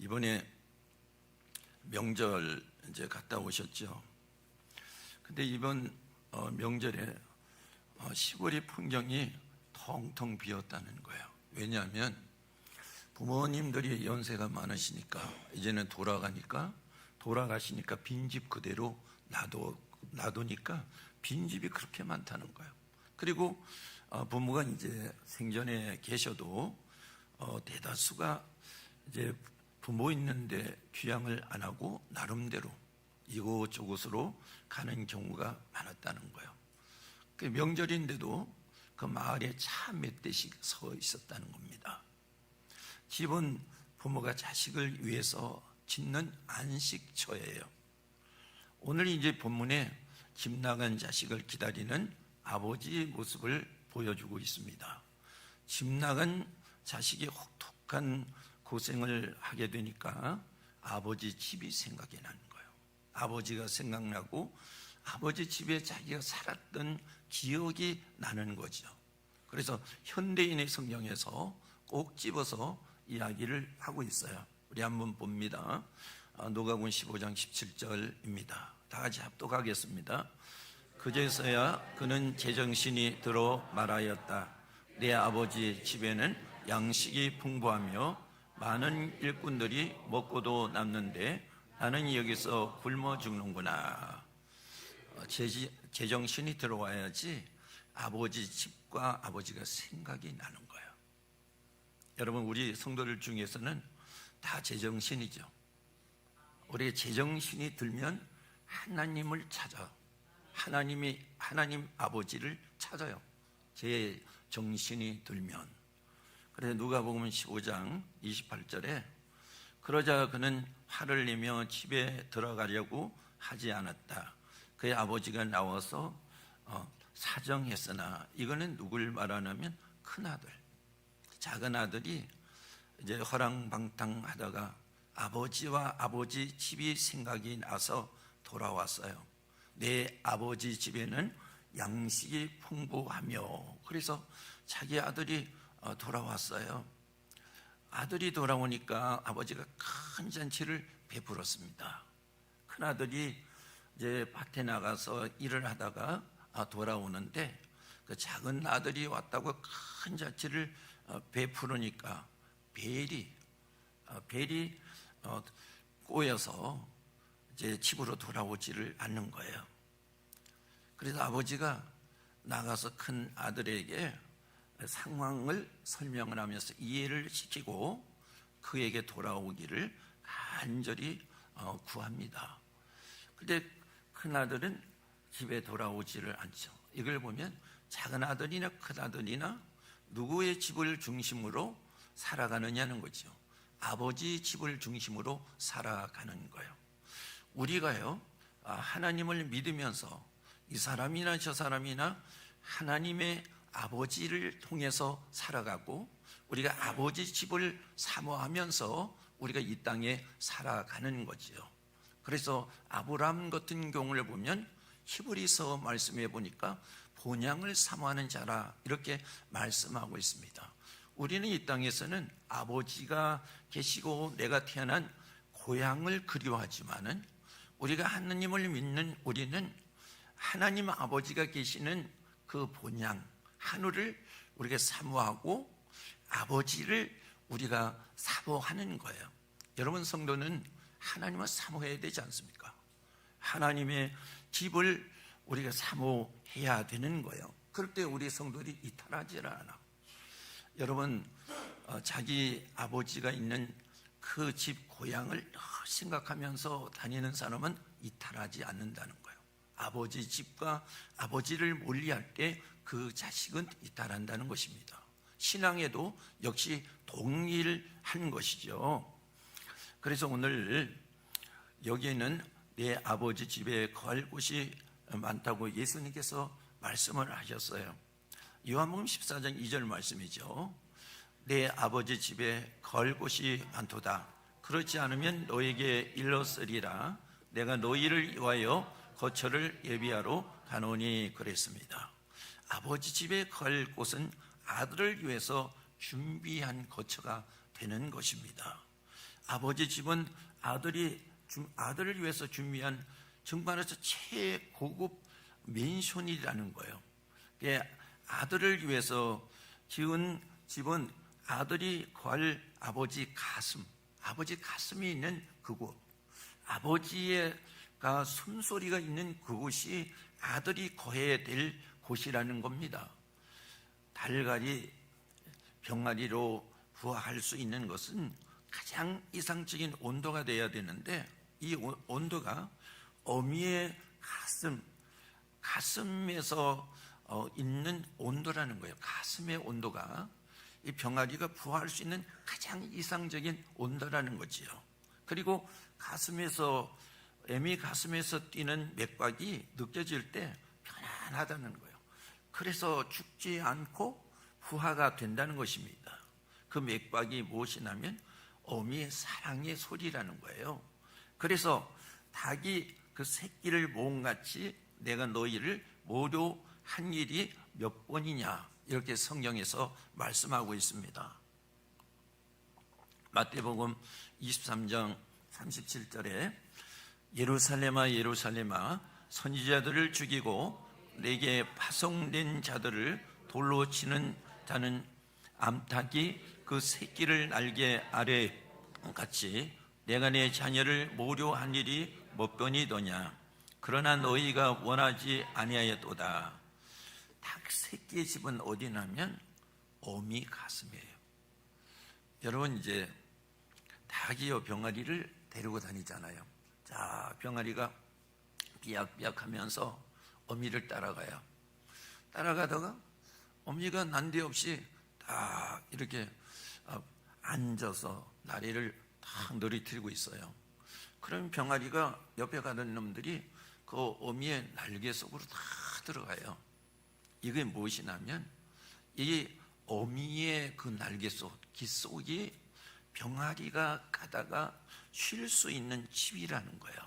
이번에 명절 이제 갔다 오셨죠. 근데 이번 명절에 시골의 풍경이 텅텅 비었다는 거예요. 왜냐하면 부모님들이 연세가 많으시니까 이제는 돌아가시니까 빈집 그대로 놔두니까 빈집이 그렇게 많다는 거예요. 그리고 부모가 이제 생전에 계셔도 대다수가 이제 부모 있는데 귀향을 안 하고 나름대로 이곳저곳으로 가는 경우가 많았다는 거예요. 그 명절인데도 그 마을에 차 몇 대씩 서 있었다는 겁니다. 집은 부모가 자식을 위해서 짓는 안식처예요. 오늘 이제 본문에 집 나간 자식을 기다리는 아버지의 모습을 보여주고 있습니다. 집 나간 자식이 혹독한 고생을 하게 되니까 아버지 집이 생각이 나는 거예요. 아버지가 생각나고 아버지 집에 자기가 살았던 기억이 나는 거죠. 그래서 현대인의 성경에서 꼭 집어서 이야기를 하고 있어요. 우리 한번 봅니다. 누가복음 15장 17절입니다. 다 같이 합독하겠습니다. 그제서야 그는 제정신이 들어 말하였다. 내 아버지 집에는 양식이 풍부하며 많은 일꾼들이 먹고도 남는데 나는 여기서 굶어 죽는구나. 제정신이 들어와야지 아버지 집과 아버지가 생각이 나는 거예요. 여러분, 우리 성도들 중에서는 다 제정신이죠. 우리의 제정신이 들면 하나님을 찾아 하나님 아버지를 찾아요. 제 정신이 들면. 그래서 누가복음 15장 28절에 그러자 그는 화를 내며 집에 들어가려고 하지 않았다. 그의 아버지가 나와서 사정했으나, 이거는 누굴 말하냐면 큰아들, 작은 아들이 이제 허랑방탕하다가 아버지와 아버지 집이 생각이 나서 돌아왔어요. 내 아버지 집에는 양식이 풍부하며, 그래서 자기 아들이 돌아왔어요. 아들이 돌아오니까 아버지가 큰 잔치를 베풀었습니다. 큰아들이 이제 밭에 나가서 일을 하다가 돌아오는데 그 작은 아들이 왔다고 큰 잔치를 베푸르니까 벨이 꼬여서 이제 집으로 돌아오지를 않는 거예요. 그래서 아버지가 나가서 큰 아들에게 상황을 설명을 하면서 이해를 시키고 그에게 돌아오기를 간절히 구합니다. 그런데 큰 아들은 집에 돌아오지를 않죠. 이걸 보면 작은 아들이나 큰 아들이나 누구의 집을 중심으로 살아가느냐는 거죠. 아버지 집을 중심으로 살아가는 거예요. 우리가요, 하나님을 믿으면서 이 사람이나 저 사람이나 하나님의 아버지를 통해서 살아가고 우리가 아버지 집을 사모하면서 우리가 이 땅에 살아가는 거지요. 그래서 아브라함 같은 경우를 보면 히브리서 말씀해 보니까 본향을 사모하는 자라 이렇게 말씀하고 있습니다. 우리는 이 땅에서는 아버지가 계시고 내가 태어난 고향을 그리워하지만은 우리가 하나님을 믿는 우리는 하나님 아버지가 계시는 그 본향 하늘을 우리가 사모하고 아버지를 우리가 사모하는 거예요. 여러분, 성도는 하나님을 사모해야 되지 않습니까? 하나님의 집을 우리가 사모해야 되는 거예요. 그럴 때 우리 성도들이 이탈하지 않아. 여러분, 자기 아버지가 있는 그 집 고향을 생각하면서 다니는 사람은 이탈하지 않는다는 거예요. 아버지 집과 아버지를 멀리할 때 그 자식은 이탈한다는 것입니다. 신앙에도 역시 동일한 것이죠. 그래서 오늘 여기에는 내 아버지 집에 거할 곳이 많다고 예수님께서 말씀을 하셨어요. 요한복음 14장 2절 말씀이죠. 내 아버지 집에 거할 곳이 많도다. 그렇지 않으면 너에게 일렀으리라. 내가 너희를 위하여 거처를 예비하러 가노니 그랬습니다. 아버지 집에 갈 곳은 아들을 위해서 준비한 거처가 되는 것입니다. 아버지 집은 아들을 위해서 준비한 정말에서 최고급 맨션이라는 거예요. 아들을 위해서 지은 집은 아들이 거할 아버지 가슴이 있는 그곳, 아버지가 숨소리가 있는 그곳이 아들이 거해야 될 곳이라는 겁니다. 달걀이 병아리로 부화할 수 있는 것은 가장 이상적인 온도가 돼야 되는데, 이 온도가 어미의 가슴에서 있는 온도라는 거예요. 가슴의 온도가 이 병아리가 부화할 수 있는 가장 이상적인 온도라는 거지요. 그리고 애미 가슴에서 뛰는 맥박이 느껴질 때 편안하다는 거예요. 그래서 죽지 않고 부화가 된다는 것입니다. 그 맥박이 무엇이냐면 어미의 사랑의 소리라는 거예요. 그래서 닭이 그 새끼를 모음같이 내가 너희를 모료한 일이 몇 번이냐, 이렇게 성경에서 말씀하고 있습니다. 마태복음 23장 37절에 예루살렘아 예루살렘아 선지자들을 죽이고 내게 파송된 자들을 돌로 치는 자는 암탉이 그 새끼를 날개 아래 같이 내가 내 자녀를 모료한 일이 몇 번이더냐. 그러나 너희가 원하지 아니하였도다. 닭 새끼의 집은 어디냐면 어미 가슴이에요. 여러분, 이제 닭이요 병아리를 데리고 다니잖아요. 자, 병아리가 삐약삐약하면서 어미를 따라가요. 따라가다가 어미가 난데없이 딱 이렇게 앉아서 다리를 딱 늘어뜨리고 있어요. 그럼 병아리가 옆에 가는 놈들이 그 어미의 날개 속으로 다 들어가요. 이게 무엇이냐면 이 어미의 그 날개 속, 깃속이 병아리가 가다가 쉴 수 있는 집이라는 거예요.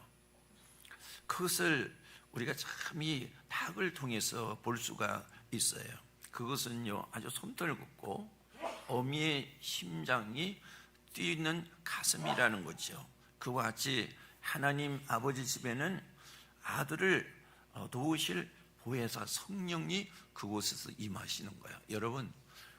그것을 우리가 참 이 닭을 통해서 볼 수가 있어요. 그것은요 아주 솜털 긋고 어미의 심장이 뛰는 가슴이라는 거죠. 그와 같이 하나님 아버지 집에는 아들을 도우실 보혜사 성령이 그곳에서 임하시는 거예요. 여러분,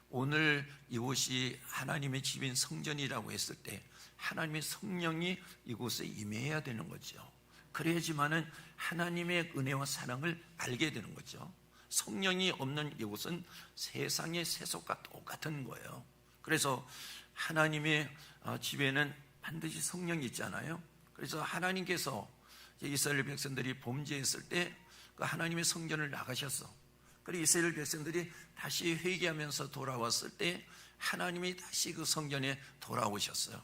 오늘 이곳이 하나님의 집인 성전이라고 했을 때 하나님의 성령이 이곳에 임해야 되는 거죠. 그래야지만은 하나님의 은혜와 사랑을 알게 되는 거죠. 성령이 없는 이곳은 세상의 세속과 똑같은 거예요. 그래서 하나님의 집에는 반드시 성령이 있잖아요. 그래서 하나님께서 이스라엘 백성들이 범죄했을 때 그 하나님의 성전을 나가셨어. 그리고 이스라엘 백성들이 다시 회개하면서 돌아왔을 때 하나님이 다시 그 성전에 돌아오셨어요.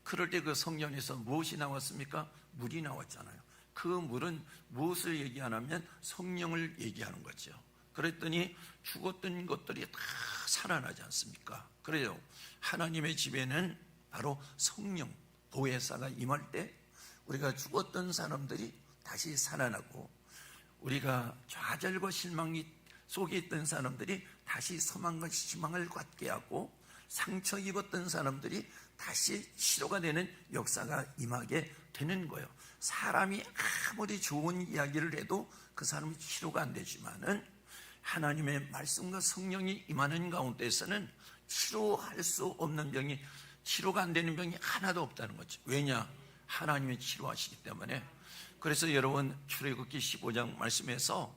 그럴 때 그 성전에서 무엇이 나왔습니까? 물이 나왔잖아요. 그 물은 무엇을 얘기하냐면 성령을 얘기하는 거죠. 그랬더니 죽었던 것들이 다 살아나지 않습니까? 그래요. 하나님의 집에는 바로 성령, 보혜사가 임할 때 우리가 죽었던 사람들이 다시 살아나고, 우리가 좌절과 실망 속에 있던 사람들이 다시 소망과 희망을 갖게 하고, 상처 입었던 사람들이 다시 치료가 되는 역사가 임하게 되는 거예요. 사람이 아무리 좋은 이야기를 해도 그 사람이 치료가 안 되지만은 하나님의 말씀과 성령이 임하는 가운데서는 치료할 수 없는 병이, 치료가 안 되는 병이 하나도 없다는 거죠. 왜냐? 하나님이 치료하시기 때문에. 그래서 여러분, 출애굽기 15장 말씀에서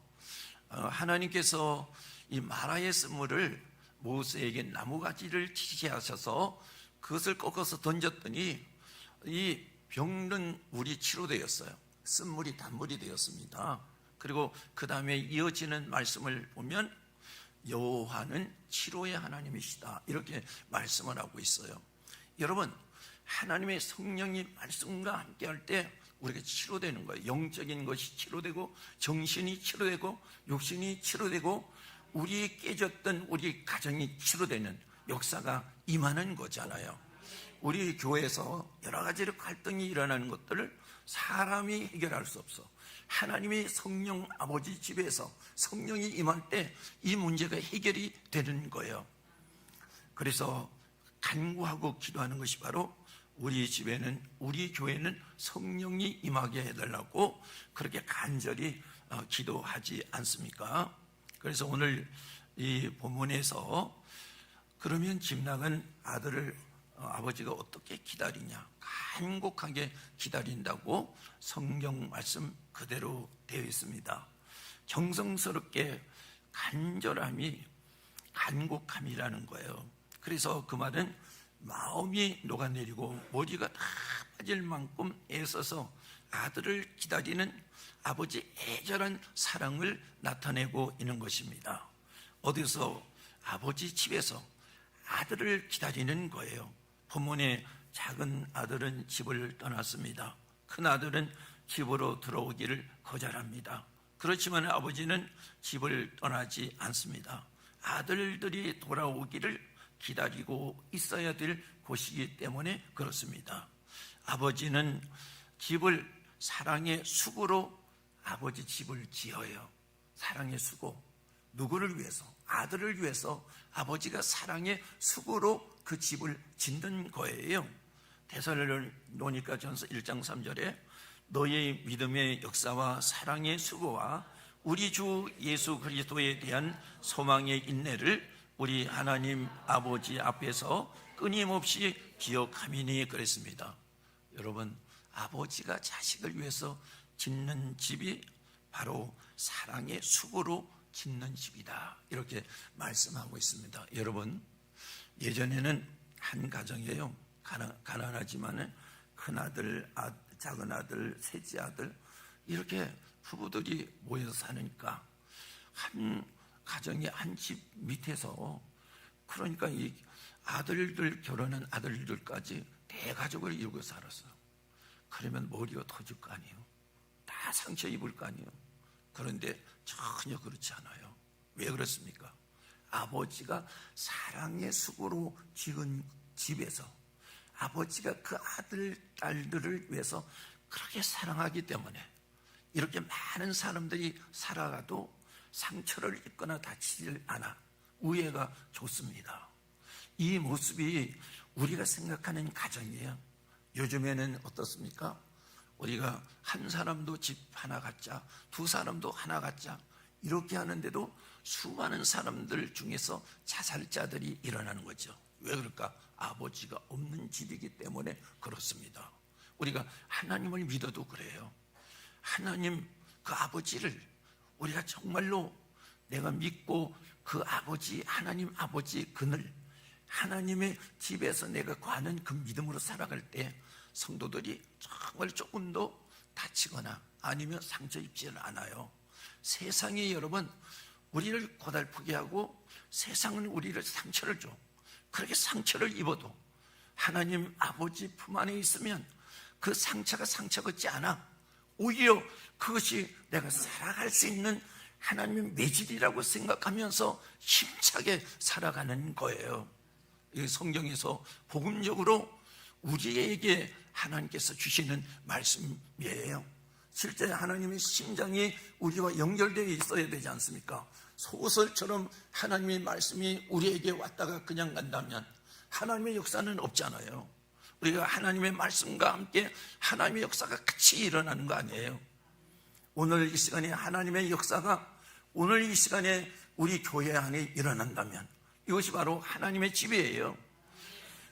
하나님께서 이 마라의 쓴물을 모세에게 나무가지를 지시하셔서 그것을 꺾어서 던졌더니 이 병든 물이 치료되었어요. 쓴물이 단물이 되었습니다. 그리고 그 다음에 이어지는 말씀을 보면 여호와는 치료의 하나님이시다, 이렇게 말씀을 하고 있어요. 여러분, 하나님의 성령이 말씀과 함께 할 때 우리가 치료되는 거예요. 영적인 것이 치료되고, 정신이 치료되고, 육신이 치료되고, 우리 깨졌던 우리 가정이 치료되는 역사가 임하는 거잖아요. 우리 교회에서 여러 가지로 갈등이 일어나는 것들을 사람이 해결할 수 없어. 하나님의 성령 아버지 집에서 성령이 임할 때 이 문제가 해결이 되는 거예요. 그래서 간구하고 기도하는 것이 바로 우리 집에는, 우리 교회는 성령이 임하게 해달라고 그렇게 간절히 기도하지 않습니까? 그래서 오늘 이 본문에서 그러면 집락은 아들을 아버지가 어떻게 기다리냐, 간곡하게 기다린다고 성경 말씀 그대로 되어 있습니다. 정성스럽게 간절함이 간곡함이라는 거예요. 그래서 그 말은 마음이 녹아내리고 머리가 다 빠질 만큼 애써서 아들을 기다리는 아버지 애절한 사랑을 나타내고 있는 것입니다. 어디서? 아버지 집에서 아들을 기다리는 거예요. 본문에 작은 아들은 집을 떠났습니다. 큰 아들은 집으로 들어오기를 거절합니다. 그렇지만 아버지는 집을 떠나지 않습니다. 아들들이 돌아오기를 기다리고 있어야 될 곳이기 때문에 그렇습니다. 아버지는 집을 사랑의 수고로 아버지 집을 지어요. 사랑의 수고. 누구를 위해서? 아들을 위해서 아버지가 사랑의 수고로 그 집을 짓는 거예요. 데살로니가전서 1장 3절에 너의 믿음의 역사와 사랑의 수고와 우리 주 예수 그리스도에 대한 소망의 인내를 우리 하나님 아버지 앞에서 끊임없이 기억하미니 그랬습니다. 여러분, 아버지가 자식을 위해서 짓는 집이 바로 사랑의 수고로 짓는 집이다, 이렇게 말씀하고 있습니다. 여러분, 예전에는 한 가정이에요. 가난하지만 큰아들, 작은 아들, 셋째 아들, 이렇게 부부들이 모여서 사니까 한 가정이 한 집 밑에서, 그러니까 이 아들들, 결혼한 아들들까지 대가족을 이루고 살았어요. 그러면 머리가 터질 거 아니에요. 다 상처 입을 거 아니에요. 그런데 전혀 그렇지 않아요. 왜 그렇습니까? 아버지가 사랑의 수고로 지은 집에서 아버지가 그 아들, 딸들을 위해서 그렇게 사랑하기 때문에 이렇게 많은 사람들이 살아가도 상처를 입거나 다치질 않아 우애가 좋습니다. 이 모습이 우리가 생각하는 가정이에요. 요즘에는 어떻습니까? 우리가 한 사람도 집 하나 갖자, 두 사람도 하나 갖자, 이렇게 하는데도 수많은 사람들 중에서 자살자들이 일어나는 거죠. 왜 그럴까? 아버지가 없는 집이기 때문에 그렇습니다. 우리가 하나님을 믿어도 그래요. 하나님 그 아버지를 우리가 정말로 내가 믿고 그 아버지, 하나님 아버지 그늘, 하나님의 집에서 내가 과는 그 믿음으로 살아갈 때 성도들이 정말 조금 더 다치거나 아니면 상처 입지는 않아요. 세상이 여러분 우리를 고달프게 하고 세상은 우리를 상처를 줘. 그렇게 상처를 입어도 하나님 아버지 품 안에 있으면 그 상처가 상처 같지 않아. 오히려 그것이 내가 살아갈 수 있는 하나님의 매질이라고 생각하면서 힘차게 살아가는 거예요. 이 성경에서 복음적으로 우리에게 하나님께서 주시는 말씀이에요. 실제 하나님의 심장이 우리와 연결되어 있어야 되지 않습니까? 소설처럼 하나님의 말씀이 우리에게 왔다가 그냥 간다면 하나님의 역사는 없잖아요. 우리가 하나님의 말씀과 함께 하나님의 역사가 같이 일어나는 거 아니에요. 오늘 이 시간에 하나님의 역사가 오늘 이 시간에 우리 교회 안에 일어난다면 이것이 바로 하나님의 집이에요.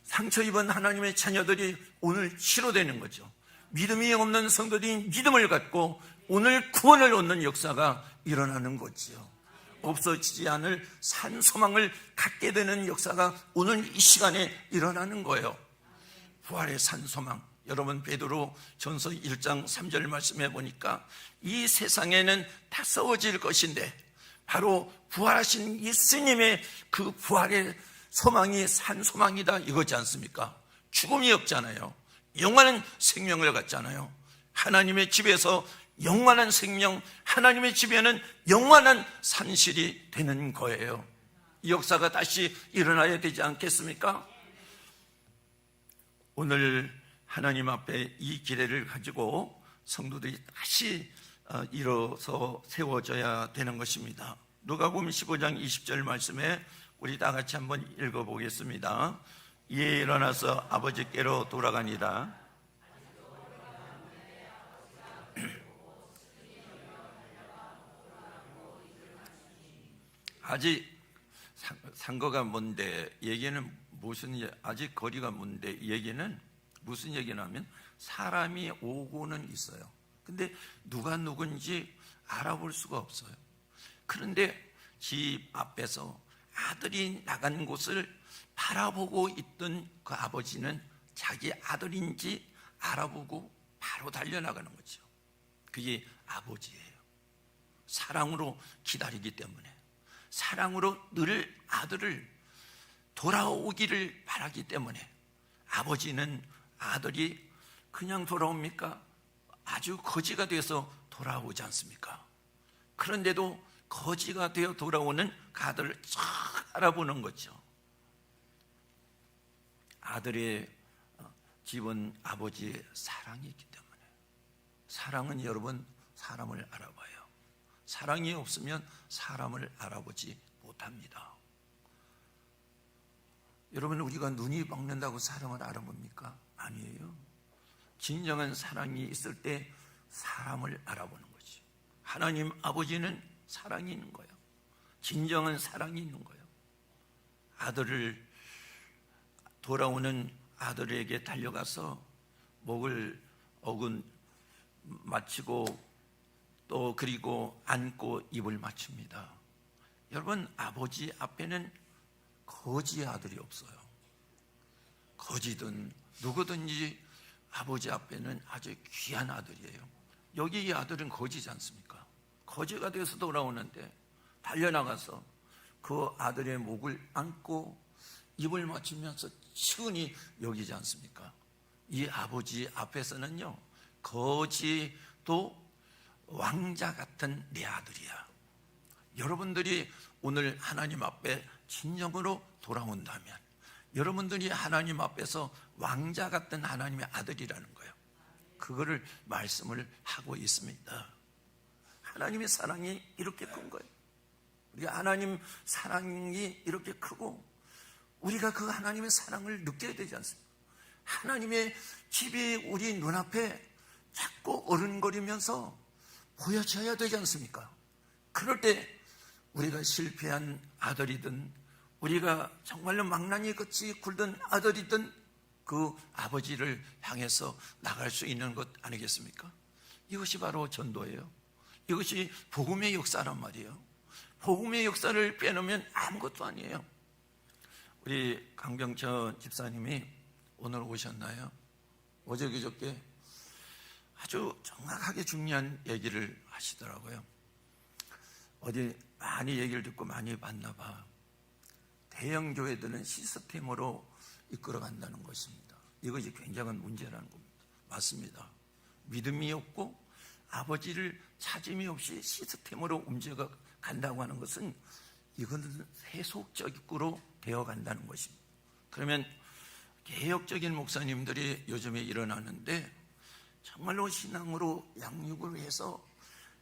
상처 입은 하나님의 자녀들이 오늘 치료되는 거죠. 믿음이 없는 성도들이 믿음을 갖고 오늘 구원을 얻는 역사가 일어나는 거지요. 없어지지 않을 산소망을 갖게 되는 역사가 오늘 이 시간에 일어나는 거예요. 부활의 산소망. 여러분 베드로 전서 1장 3절 말씀해 보니까 이 세상에는 다 썩어질 것인데 바로 부활하신 예수님의 그 부활의 소망이 산소망이다 이거지 않습니까? 죽음이 없잖아요. 영원한 생명을 갖잖아요. 하나님의 집에서 영원한 생명, 하나님의 집에는 영원한 산실이 되는 거예요. 이 역사가 다시 일어나야 되지 않겠습니까? 오늘 하나님 앞에 이 기회를 가지고 성도들이 다시 일어서 세워져야 되는 것입니다. 누가복음 15장 20절 말씀에 우리 다 같이 한번 읽어보겠습니다. 이에 일어나서 아버지께로 돌아가니라. 아직 상거가 뭔데, 얘기는 무슨, 아직 거리가 뭔데, 얘기는 무슨 얘기냐면 사람이 오고는 있어요. 근데 누가 누군지 알아볼 수가 없어요. 그런데 집 앞에서 아들이 나간 곳을 바라보고 있던 그 아버지는 자기 아들인지 알아보고 바로 달려나가는 거죠. 그게 아버지예요. 사랑으로 기다리기 때문에, 사랑으로 늘 아들을 돌아오기를 바라기 때문에. 아버지는 아들이 그냥 돌아옵니까? 아주 거지가 돼서 돌아오지 않습니까? 그런데도 거지가 되어 돌아오는 그 아들을 쫙 알아보는 거죠. 아들의 집은 아버지의 사랑이 있기 때문에. 사랑은 여러분, 사람을 알아봐요. 사랑이 없으면 사람을 알아보지 못합니다. 여러분, 우리가 눈이 먹는다고 사람을 알아봅니까? 아니에요. 진정한 사랑이 있을 때 사람을 알아보는 거지. 하나님 아버지는 사랑이 있는 거예요. 진정한 사랑이 있는 거예요. 아들을, 돌아오는 아들에게 달려가서 목을 어근 맞추고 또 그리고 안고 입을 맞춥니다. 여러분, 아버지 앞에는 거지의 아들이 없어요. 거지든 누구든지 아버지 앞에는 아주 귀한 아들이에요. 여기 이 아들은 거지지 않습니까? 거지가 돼서 돌아오는데 달려나가서 그 아들의 목을 안고 입을 맞추면서 치근히 여기지 않습니까? 이 아버지 앞에서는요, 거지도 왕자 같은 내 아들이야. 여러분들이 오늘 하나님 앞에 진정으로 돌아온다면 여러분들이 하나님 앞에서 왕자 같은 하나님의 아들이라는 거예요. 그거를 말씀을 하고 있습니다. 하나님의 사랑이 이렇게 큰 거예요. 우리가 하나님 사랑이 이렇게 크고 우리가 그 하나님의 사랑을 느껴야 되지 않습니까? 하나님의 집이 우리 눈앞에 자꾸 어른거리면서 보여져야 되지 않습니까? 그럴 때 우리가 실패한 아들이든 우리가 정말로 망나니 같이 굴던 아들이든 그 아버지를 향해서 나갈 수 있는 것 아니겠습니까? 이것이 바로 전도예요. 이것이 복음의 역사란 말이에요. 복음의 역사를 빼놓으면 아무것도 아니에요. 우리 강병천 집사님이 오늘 오셨나요? 어제 그저께 아주 정확하게 중요한 얘기를 하시더라고요. 어디 많이 얘기를 듣고 많이 봤나 봐. 대형 교회들은 시스템으로 이끌어간다는 것입니다. 이것이 굉장한 문제라는 겁니다. 맞습니다. 믿음이 없고 아버지를 찾음이 없이 시스템으로 움직여 간다고 하는 것은 이것은 세속적으로 되어간다는 것입니다. 그러면 개혁적인 목사님들이 요즘에 일어나는데 정말로 신앙으로 양육을 해서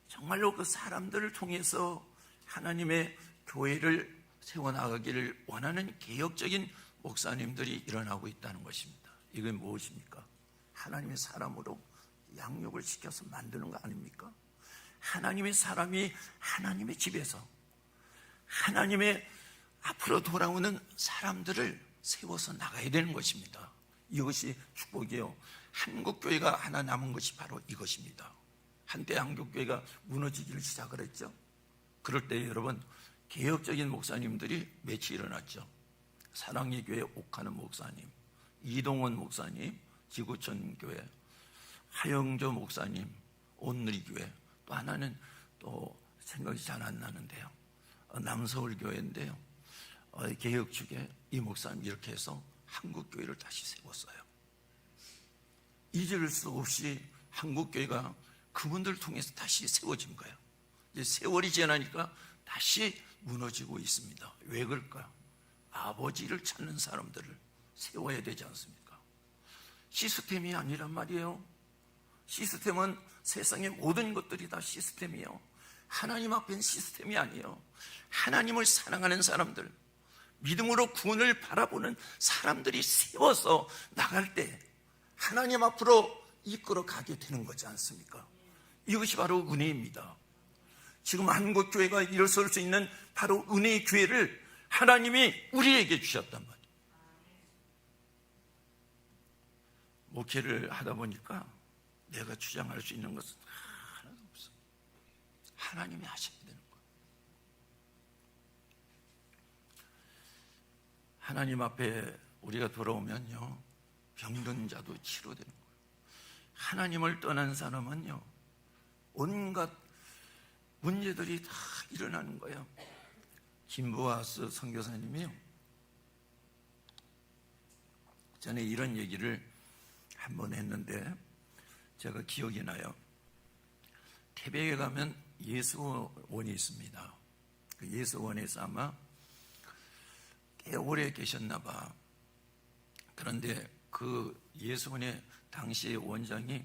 정말로 그 사람들을 통해서 하나님의 교회를 세워나가기를 원하는 개혁적인 목사님들이 일어나고 있다는 것입니다. 이건 무엇입니까? 하나님의 사람으로 양육을 시켜서 만드는 거 아닙니까? 하나님의 사람이 하나님의 집에서 하나님의 앞으로 돌아오는 사람들을 세워서 나가야 되는 것입니다. 이것이 축복이에요. 한국교회가 하나 남은 것이 바로 이것입니다. 한때 한국교회가 무너지기를 시작을 했죠. 그럴 때 여러분, 개혁적인 목사님들이 며칠 일어났죠. 사랑의 교회 옥하는 목사님, 이동원 목사님, 지구촌교회, 하영조 목사님, 온누리교회, 또 하나는 또 생각이 잘 안 나는데요, 남서울교회인데요, 개혁축에 이 목사님 이렇게 해서 한국교회를 다시 세웠어요. 잊을 수 없이 한국교회가 그분들을 통해서 다시 세워진 거예요. 이제 세월이 지나니까 다시 무너지고 있습니다. 왜 그럴까요? 아버지를 찾는 사람들을 세워야 되지 않습니까? 시스템이 아니란 말이에요. 시스템은 세상의 모든 것들이 다 시스템이에요. 하나님 앞엔 시스템이 아니에요. 하나님을 사랑하는 사람들, 믿음으로 구원을 바라보는 사람들이 세워서 나갈 때 하나님 앞으로 이끌어 가게 되는 거지 않습니까? 이것이 바로 은혜입니다. 지금 한국교회가 일어설 수 있는 바로 은혜의 교회를 하나님이 우리에게 주셨단 말이에요. 목회를 하다 보니까 내가 주장할 수 있는 것은 하나도 없어. 하나님이 하셔야 되는 거예요. 하나님 앞에 우리가 돌아오면요, 병든 자도 치료되는 거예요. 하나님을 떠난 사람은요, 온갖 문제들이 다 일어나는 거예요. 김보아스 선교사님이요, 전에 이런 얘기를 한번 했는데 제가 기억이 나요. 태백에 가면 예수원이 있습니다. 그 예수원에서 아마 꽤 오래 계셨나 봐. 그런데 그 예수원의 당시 원장이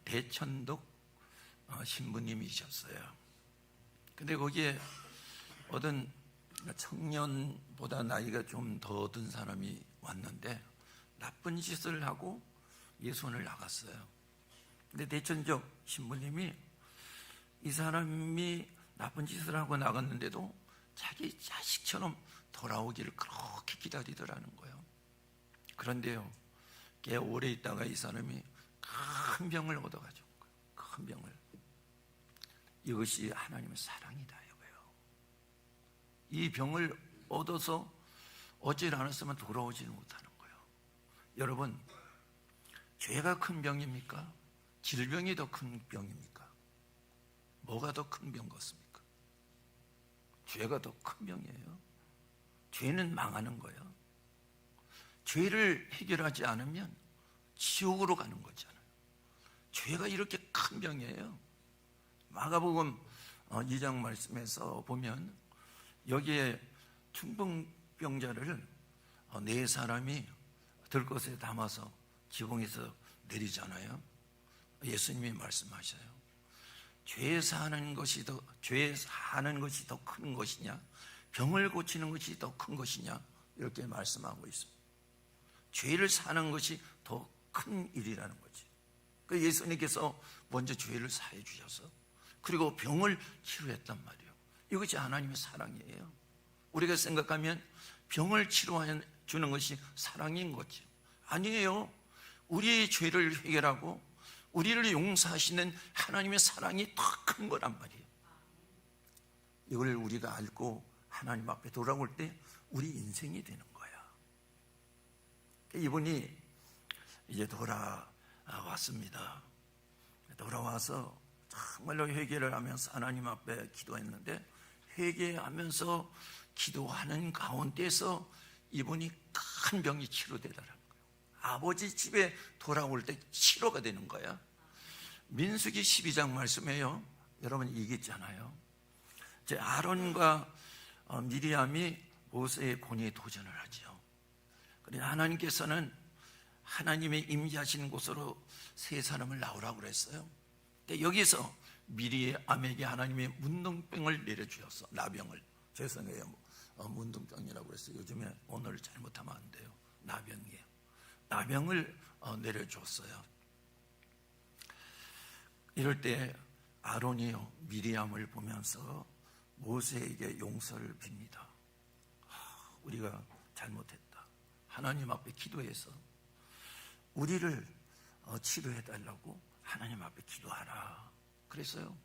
대천독 신부님이셨어요. 근데 거기에 어떤 청년보다 나이가 좀 더 든 사람이 왔는데 나쁜 짓을 하고 예수원을 나갔어요. 근데 대천적 신부님이 이 사람이 나쁜 짓을 하고 나갔는데도 자기 자식처럼 돌아오기를 그렇게 기다리더라는 거예요. 그런데요, 꽤 오래 있다가 이 사람이 큰 병을 얻어가지고, 큰 병을. 이것이 하나님의 사랑이다 이거예요. 이 병을 얻어서 어찌를 않았으면 돌아오지는 못하는 거예요. 여러분, 죄가 큰 병입니까? 질병이 더 큰 병입니까? 뭐가 더 큰 병 같습니까? 죄가 더 큰 병이에요. 죄는 망하는 거예요. 죄를 해결하지 않으면 지옥으로 가는 거잖아요. 죄가 이렇게 큰 병이에요. 마가복음 2장 말씀에서 보면 여기에 중풍병자를 네 사람이 들것에 담아서 지붕에서 내리잖아요. 예수님이 말씀하셔요. 죄 사는 것이 더 큰 것이냐, 병을 고치는 것이 더 큰 것이냐, 이렇게 말씀하고 있습니다. 죄를 사는 것이 더 큰 일이라는 거지. 그 예수님께서 먼저 죄를 사해 주셔서 그리고 병을 치료했단 말이에요. 이것이 하나님의 사랑이에요. 우리가 생각하면 병을 치료해 주는 것이 사랑인 거지. 아니에요. 우리의 죄를 해결하고 우리를 용서하시는 하나님의 사랑이 더 큰 거란 말이에요. 이걸 우리가 알고 하나님 앞에 돌아올 때 우리 인생이 되는 거야. 이분이 이제 돌아왔습니다. 돌아와서 정말로 회개를 하면서 하나님 앞에 기도했는데, 회개하면서 기도하는 가운데서 이분이 큰 병이 치료되더라는 거예요. 아버지 집에 돌아올 때 치료가 되는 거야. 민수기 12장 말씀에요, 여러분 이겼잖아요. 이제 아론과 미리암이 모세의 권위에 도전을 하죠. 그러나 하나님께서는 하나님의 임재하시는 곳으로 세 사람을 나오라고 그랬어요. 근데 여기서 미리암에게 하나님의 문둥병을 내려주셨어. 나병을. 죄송해요. 문둥병이라고 그랬어요. 요즘에 오늘 잘못하면 안 돼요. 나병이에요. 나병을 내려줬어요. 이럴 때 아론이요, 미리암을 보면서 모세에게 용서를 빕니다. 우리가 잘못했다. 하나님 앞에 기도해서 우리를 치료해달라고 하나님 앞에 기도하라 그랬어요.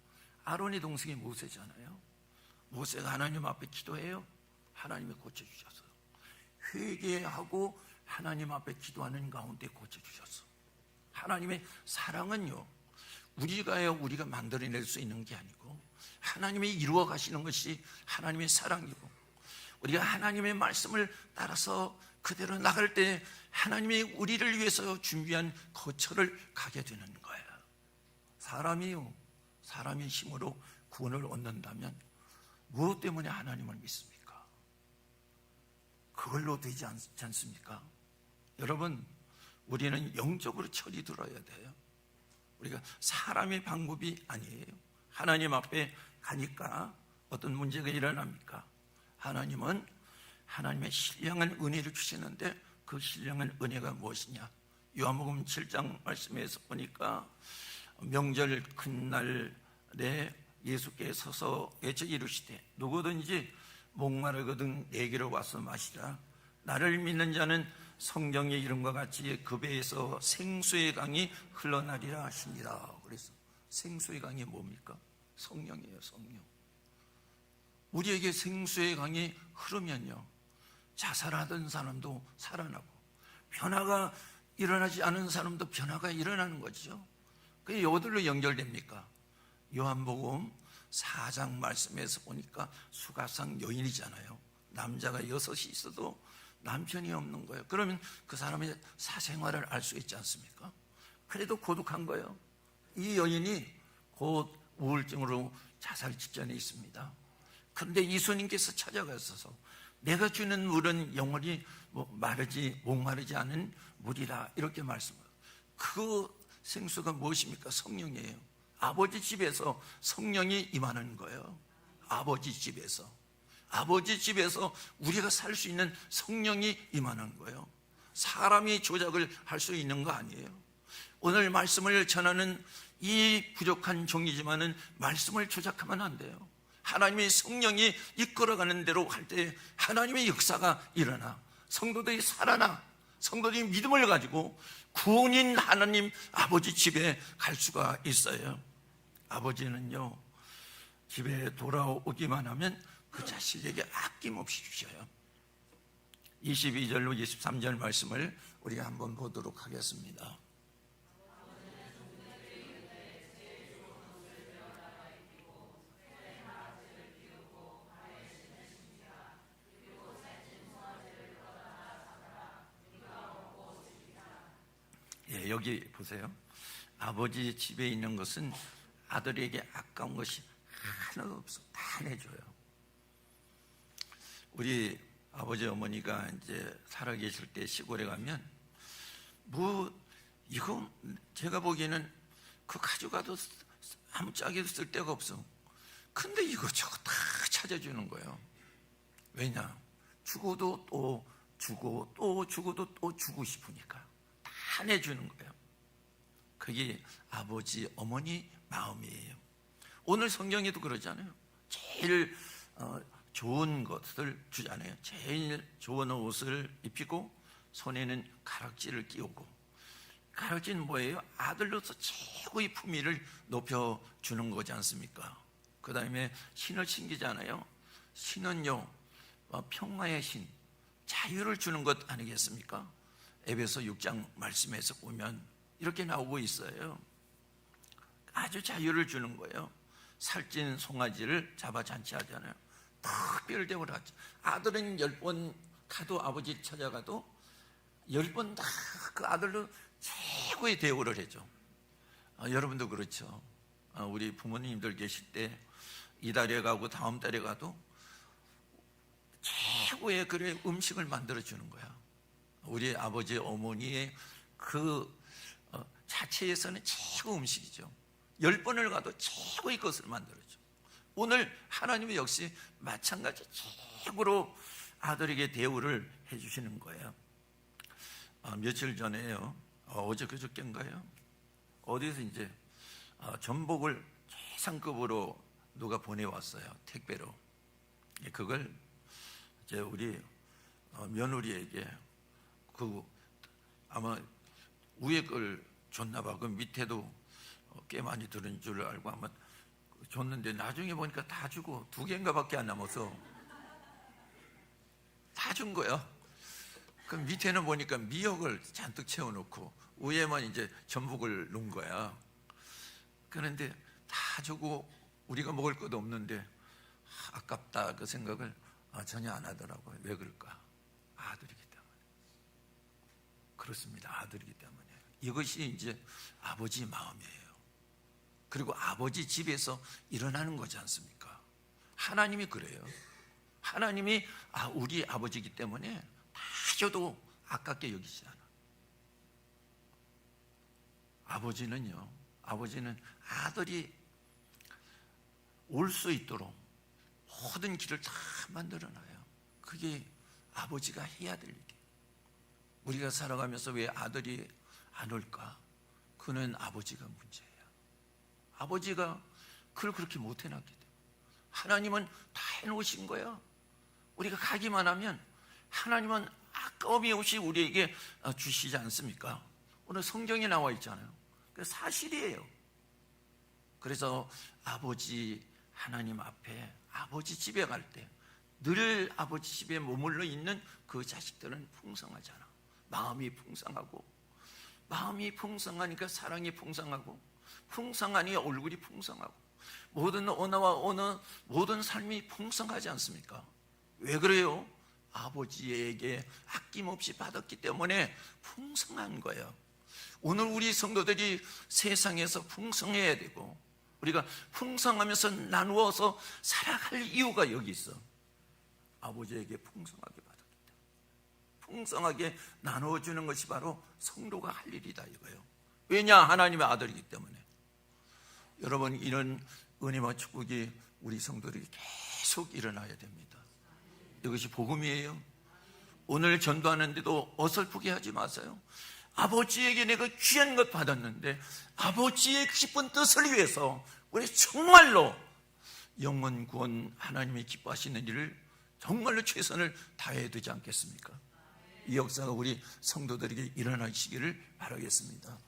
아론의 동생이 모세잖아요. 모세가 하나님 앞에 기도해요. 하나님이 고쳐주셨어요. 회개하고 하나님 앞에 기도하는 가운데 고쳐주셨어. 하나님의 사랑은요, 우리가 만들어낼 수 있는 게 아니고 하나님이 이루어 가시는 것이 하나님의 사랑이고, 우리가 하나님의 말씀을 따라서 그대로 나갈 때 하나님이 우리를 위해서 준비한 거처를 가게 되는 거예요. 사람의 힘으로 구원을 얻는다면 무엇 때문에 하나님을 믿습니까? 그걸로 되지 않습니까? 여러분, 우리는 영적으로 철이 들어야 돼요. 우리가 사람의 방법이 아니에요. 하나님 앞에 가니까 어떤 문제가 일어납니까? 하나님은 하나님의 신령한 은혜를 주시는데 그 신령한 은혜가 무엇이냐? 요한복음 7장 말씀에서 보니까 명절 큰 날에 예수께 서서 외쳐 이르시되 누구든지 목마르거든 내게로 와서 마시라. 나를 믿는 자는 성경의 이름과 같이 그 배에서 생수의 강이 흘러나리라 하시니라. 그래서 생수의 강이 뭡니까? 성령이에요. 성령. 우리에게 생수의 강이 흐르면요, 자살하던 사람도 살아나고 변화가 일어나지 않은 사람도 변화가 일어나는 거죠. 그게 어디로 연결됩니까? 요한복음 4장 말씀에서 보니까 수가상 여인이잖아요. 남자가 6이 있어도 남편이 없는 거예요. 그러면 그 사람의 사생활을 알 수 있지 않습니까? 그래도 고독한 거예요. 이 여인이 곧 우울증으로 자살 직전에 있습니다. 그런데 예수님께서 찾아가셔서 내가 주는 물은 영원히 목마르지 않은 물이라 이렇게 말씀해요. 그 생수가 무엇입니까? 성령이에요. 아버지 집에서 성령이 임하는 거예요. 아버지 집에서 우리가 살 수 있는 성령이 임하는 거예요. 사람이 조작을 할 수 있는 거 아니에요. 오늘 말씀을 전하는 이 부족한 종이지만은 말씀을 조작하면 안 돼요. 하나님의 성령이 이끌어가는 대로 할 때 하나님의 역사가 일어나 성도들이 살아나 성도들이 믿음을 가지고 구원인 하나님 아버지 집에 갈 수가 있어요. 아버지는요, 집에 돌아오기만 하면 그 자식에게 아낌없이 주셔요. 22절로 23절 말씀을 우리가 한번 보도록 하겠습니다. 예, 여기 보세요. 아버지 집에 있는 것은 아들에게 아까운 것이 하나도 없어. 다 내줘요. 우리 아버지 어머니가 이제 살아계실 때 시골에 가면 이거 제가 보기에는 그 가져가도 아무짝에도 쓸 데가 없어. 근데 이거저거 다 찾아주는 거예요. 왜냐? 주고도 또 주고 또 주고도 또 주고 싶으니까 다 내주는 거예요. 그게 아버지 어머니 마음이에요. 오늘 성경에도 그러잖아요. 제일 좋은 것을 주잖아요. 제일 좋은 옷을 입히고 손에는 가락지를 끼우고. 가락지는 뭐예요? 아들로서 최고의 품위를 높여주는 거지 않습니까? 그 다음에 신을 신기잖아요. 신은요, 평화의 신, 자유를 주는 것 아니겠습니까? 에베소 6장 말씀에서 보면 이렇게 나오고 있어요. 아주 자유를 주는 거예요. 살찐 송아지를 잡아 잔치하잖아요. 특별대우를 하죠. 아들은 10번 가도 아버지 찾아가도 10번 다 그 아들로 최고의 대우를 해줘. 여러분도 그렇죠. 우리 부모님들 계실 때 이달에 가고 다음 달에 가도 최고의 그래 음식을 만들어 주는 거야. 우리 아버지 어머니의 그 자체에서는 최고 음식이죠. 10번을 가도 최고의 것을 만들어줘. 오늘 하나님은 역시 마찬가지 최고로 아들에게 대우를 해주시는 거예요. 며칠 전에요, 어제 그저께인가요? 어디서 이제 전복을 최상급으로 누가 보내왔어요. 택배로. 그걸 이제 우리 며느리에게 아마 위에 걸 줬나 봐. 그 밑에도 꽤 많이 들은 줄 알고 아마 줬는데 나중에 보니까 다 주고 2개인가 밖에 안 남아서 다 준 거야. 그 밑에는 보니까 미역을 잔뜩 채워놓고 위에만 이제 전복을 넣은 거야. 그런데 다 주고 우리가 먹을 것도 없는데 아깝다 그 생각을 전혀 안 하더라고요. 왜 그럴까? 아들이기 때문에. 그렇습니다. 아들이기 때문에. 이것이 이제 아버지 마음이에요. 그리고 아버지 집에서 일어나는 거지 않습니까? 하나님이 그래요. 하나님이 우리 아버지이기 때문에 다 줘도 아깝게 여기지 않아. 아버지는 아들이 올 수 있도록 모든 길을 다 만들어놔요. 그게 아버지가 해야 될 일. 우리가 살아가면서 왜 아들이 안 올까? 그는 아버지가 문제예요. 아버지가 그걸 그렇게 못 해놨기 때문에. 하나님은 다 해놓으신 거야. 우리가 가기만 하면 하나님은 아까움이 없이 우리에게 주시지 않습니까? 오늘 성경에 나와 있잖아요. 그 사실이에요. 그래서 아버지 하나님 앞에 아버지 집에 갈 때 늘 아버지 집에 머물러 있는 그 자식들은 풍성하잖아. 마음이 풍성하고, 마음이 풍성하니까 사랑이 풍성하고, 풍성하니 얼굴이 풍성하고, 모든 언어와 언어, 모든 삶이 풍성하지 않습니까? 왜 그래요? 아버지에게 아낌없이 받았기 때문에 풍성한 거예요. 오늘 우리 성도들이 세상에서 풍성해야 되고, 우리가 풍성하면서 나누어서 살아갈 이유가 여기 있어. 아버지에게 풍성하게 받았기 때문에. 풍성하게 나누어주는 것이 바로 성도가 할 일이다 이거예요. 왜냐? 하나님의 아들이기 때문에. 여러분, 이런 은혜와 축복이 우리 성도들이 계속 일어나야 됩니다. 이것이 복음이에요. 오늘 전도하는데도 어설프게 하지 마세요. 아버지에게 내가 귀한 것 받았는데 아버지의 기쁜 뜻을 위해서 우리 정말로 영원 구원 하나님이 기뻐하시는 일을 정말로 최선을 다해야 되지 않겠습니까? 이 역사가 우리 성도들에게 일어나시기를 바라겠습니다.